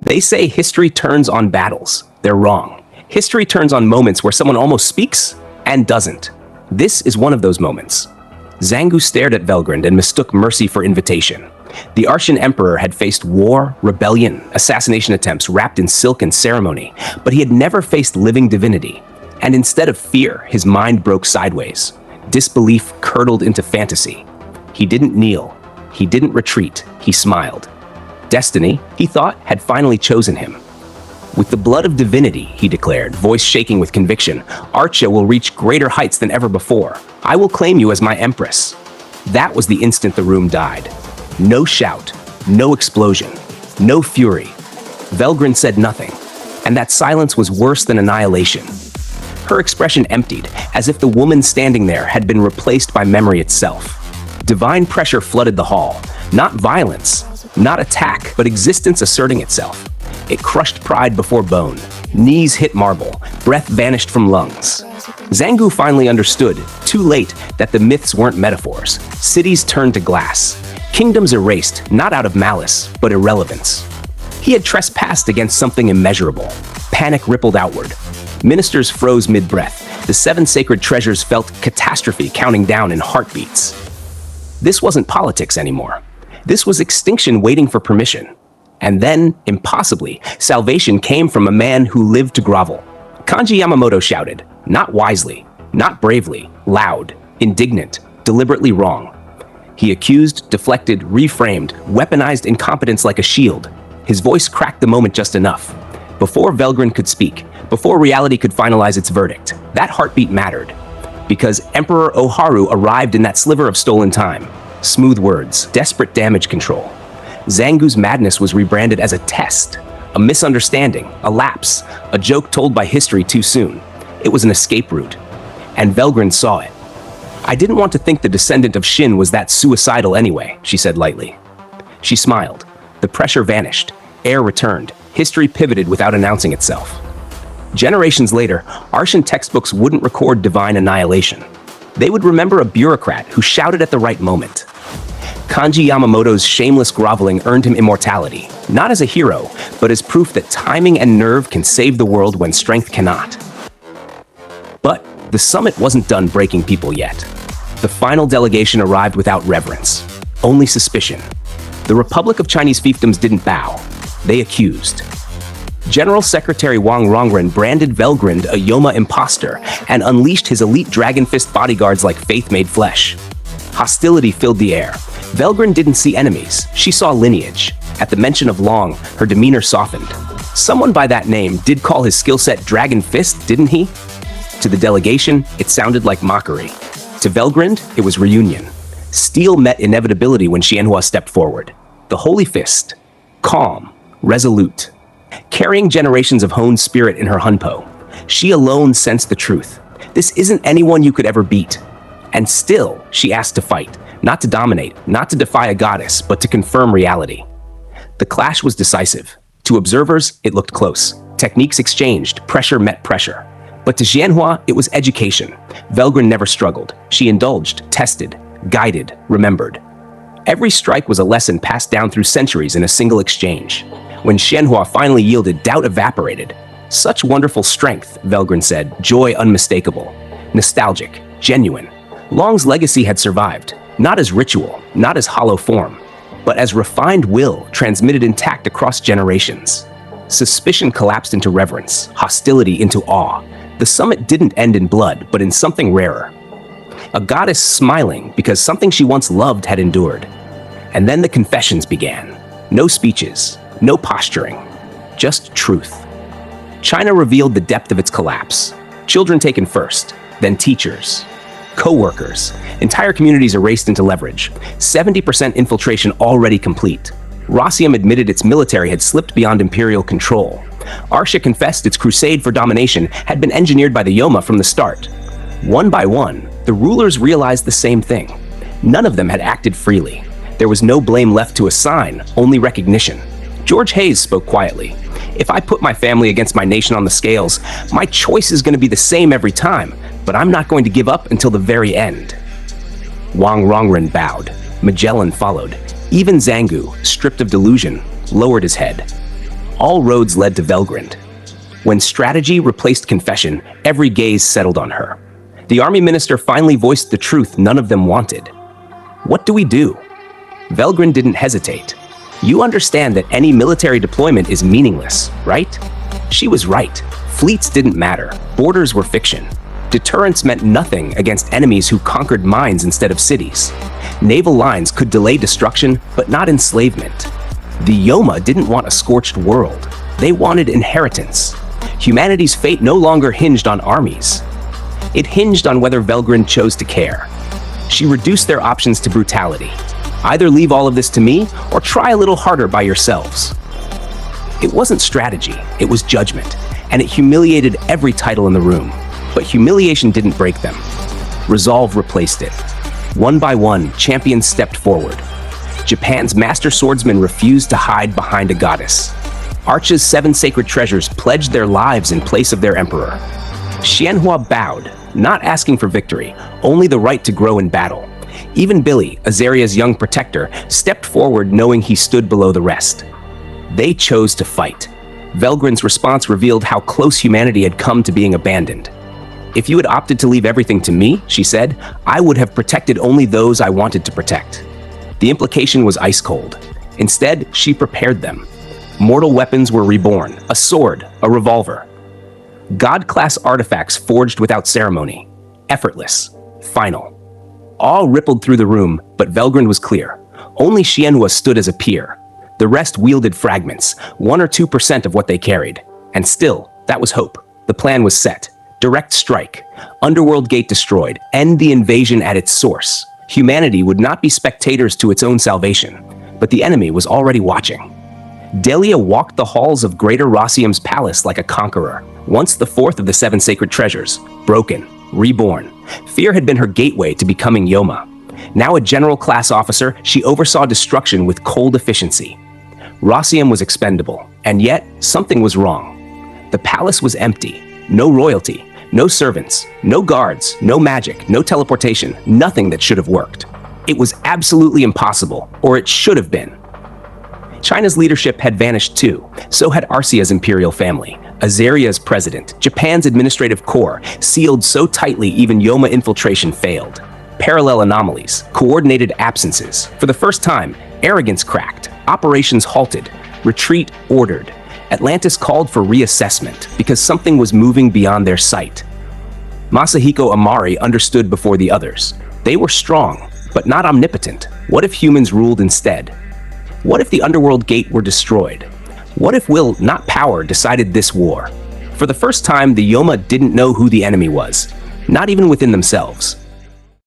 They say history turns on battles. They're wrong. History turns on moments where someone almost speaks and doesn't. This is one of those moments. Zangu stared at Velgrynd and mistook mercy for invitation. The Arshan Emperor had faced war, rebellion, assassination attempts wrapped in silk and ceremony, but he had never faced living divinity. And instead of fear, his mind broke sideways. Disbelief curdled into fantasy. He didn't kneel. He didn't retreat. He smiled. Destiny, he thought, had finally chosen him. With the blood of divinity, he declared, voice shaking with conviction, Archa will reach greater heights than ever before. I will claim you as my empress. That was the instant the room died. No shout, no explosion, no fury. Velgrynd said nothing, and that silence was worse than annihilation. Her expression emptied, as if the woman standing there had been replaced by memory itself. Divine pressure flooded the hall. Not violence, not attack, but existence asserting itself. It crushed pride before bone. Knees hit marble. Breath vanished from lungs. Zangu finally understood, too late, that the myths weren't metaphors. Cities turned to glass. Kingdoms erased, not out of malice, but irrelevance. He had trespassed against something immeasurable. Panic rippled outward. Ministers froze mid-breath. The 7 sacred treasures felt catastrophe counting down in heartbeats. This wasn't politics anymore. This was extinction waiting for permission. And then, impossibly, salvation came from a man who lived to grovel. Kanji Yamamoto shouted, not wisely, not bravely, loud, indignant, deliberately wrong. He accused, deflected, reframed, weaponized incompetence like a shield. His voice cracked the moment just enough. Before Velgrynd could speak, before reality could finalize its verdict, that heartbeat mattered. Because Emperor Oharu arrived in that sliver of stolen time. Smooth words, desperate damage control. Zangu's madness was rebranded as a test, a misunderstanding, a lapse, a joke told by history too soon. It was an escape route. And Velgrynd saw it. I didn't want to think the descendant of Shin was that suicidal anyway, she said lightly. She smiled. The pressure vanished. Air returned. History pivoted without announcing itself. Generations later, Arshan textbooks wouldn't record divine annihilation. They would remember a bureaucrat who shouted at the right moment. Kanji Yamamoto's shameless groveling earned him immortality, not as a hero, but as proof that timing and nerve can save the world when strength cannot. But the summit wasn't done breaking people yet. The final delegation arrived without reverence, only suspicion. The Republic of Chinese fiefdoms didn't bow. They accused. General Secretary Wang Rongren branded Velgrynd a Yoma imposter and unleashed his elite Dragon Fist bodyguards like faith made flesh. Hostility filled the air. Velgrynd didn't see enemies. She saw lineage. At the mention of Long, her demeanor softened. Someone by that name did call his skill set Dragon Fist, didn't he? To the delegation, it sounded like mockery. To Velgrynd, it was reunion. Steel met inevitability when Xianhua stepped forward. The Holy Fist. Calm. Resolute. Carrying generations of honed spirit in her hunpo. She alone sensed the truth. This isn't anyone you could ever beat. And still, she asked to fight. Not to dominate, not to defy a goddess, but to confirm reality. The clash was decisive. To observers, it looked close. Techniques exchanged, pressure met pressure. But to Xianhua, it was education. Velgrynd never struggled. She indulged, tested, guided, remembered. Every strike was a lesson passed down through centuries in a single exchange. When Xianhua finally yielded, doubt evaporated. Such wonderful strength, Velgrynd said, joy unmistakable. Nostalgic, genuine. Long's legacy had survived. Not as ritual, not as hollow form, but as refined will transmitted intact across generations. Suspicion collapsed into reverence, hostility into awe. The summit didn't end in blood, but in something rarer. A goddess smiling because something she once loved had endured. And then the confessions began. No speeches, no posturing, just truth. China revealed the depth of its collapse. Children taken first, then teachers. Co-workers, entire communities erased into leverage, 70% infiltration already complete. Rossium admitted its military had slipped beyond imperial control. Arsha confessed its crusade for domination had been engineered by the Yoma from the start. One by one, the rulers realized the same thing. None of them had acted freely. There was no blame left to assign, only recognition. George Hayes spoke quietly. If I put my family against my nation on the scales, my choice is going to be the same every time. But I'm not going to give up until the very end. Wang Rongren bowed. Magellan followed. Even Zangu, stripped of delusion, lowered his head. All roads led to Velgrynd. When strategy replaced confession, every gaze settled on her. The army minister finally voiced the truth none of them wanted. What do we do? Velgrynd didn't hesitate. You understand that any military deployment is meaningless, right? She was right. Fleets didn't matter. Borders were fiction. Deterrence meant nothing against enemies who conquered mines instead of cities. Naval lines could delay destruction, but not enslavement. The Yoma didn't want a scorched world. They wanted inheritance. Humanity's fate no longer hinged on armies. It hinged on whether Velgrynd chose to care. She reduced their options to brutality. Either leave all of this to me, or try a little harder by yourselves. It wasn't strategy, it was judgment, and it humiliated every title in the room. But humiliation didn't break them. Resolve replaced it. One by one, champions stepped forward. Japan's master swordsmen refused to hide behind a goddess. Arch's 7 sacred treasures pledged their lives in place of their emperor. Xianhua bowed, not asking for victory, only the right to grow in battle. Even Billy, Azaria's young protector, stepped forward knowing he stood below the rest. They chose to fight. Velgrynd's response revealed how close humanity had come to being abandoned. If you had opted to leave everything to me, she said, I would have protected only those I wanted to protect. The implication was ice cold. Instead, she prepared them. Mortal weapons were reborn, a sword, a revolver. God-class artifacts forged without ceremony. Effortless. Final. All rippled through the room, but Velgrynd was clear. Only Xianhua stood as a peer. The rest wielded fragments, 1 or 2% of what they carried. And still, that was hope. The plan was set. Direct strike. Underworld gate destroyed. End the invasion at its source. Humanity would not be spectators to its own salvation. But the enemy was already watching. Delia walked the halls of Greater Rossium's palace like a conqueror. Once the 4th of the 7 sacred treasures. Broken. Reborn. Fear had been her gateway to becoming Yoma. Now a general-class officer, she oversaw destruction with cold efficiency. Rossium was expendable, and yet something was wrong. The palace was empty. No royalty. No servants, no guards, no magic, no teleportation, nothing that should have worked. It was absolutely impossible, or it should have been. China's leadership had vanished too. So had Arcea's imperial family, Azaria's president, Japan's administrative core, sealed so tightly even Yoma infiltration failed. Parallel anomalies, coordinated absences. For the first time, arrogance cracked, operations halted, retreat ordered. Atlantis called for reassessment because something was moving beyond their sight. Masahiko Amari understood before the others. They were strong, but not omnipotent. What if humans ruled instead? What if the underworld gate were destroyed? What if will, not power, decided this war? For the first time, the Yoma didn't know who the enemy was, not even within themselves.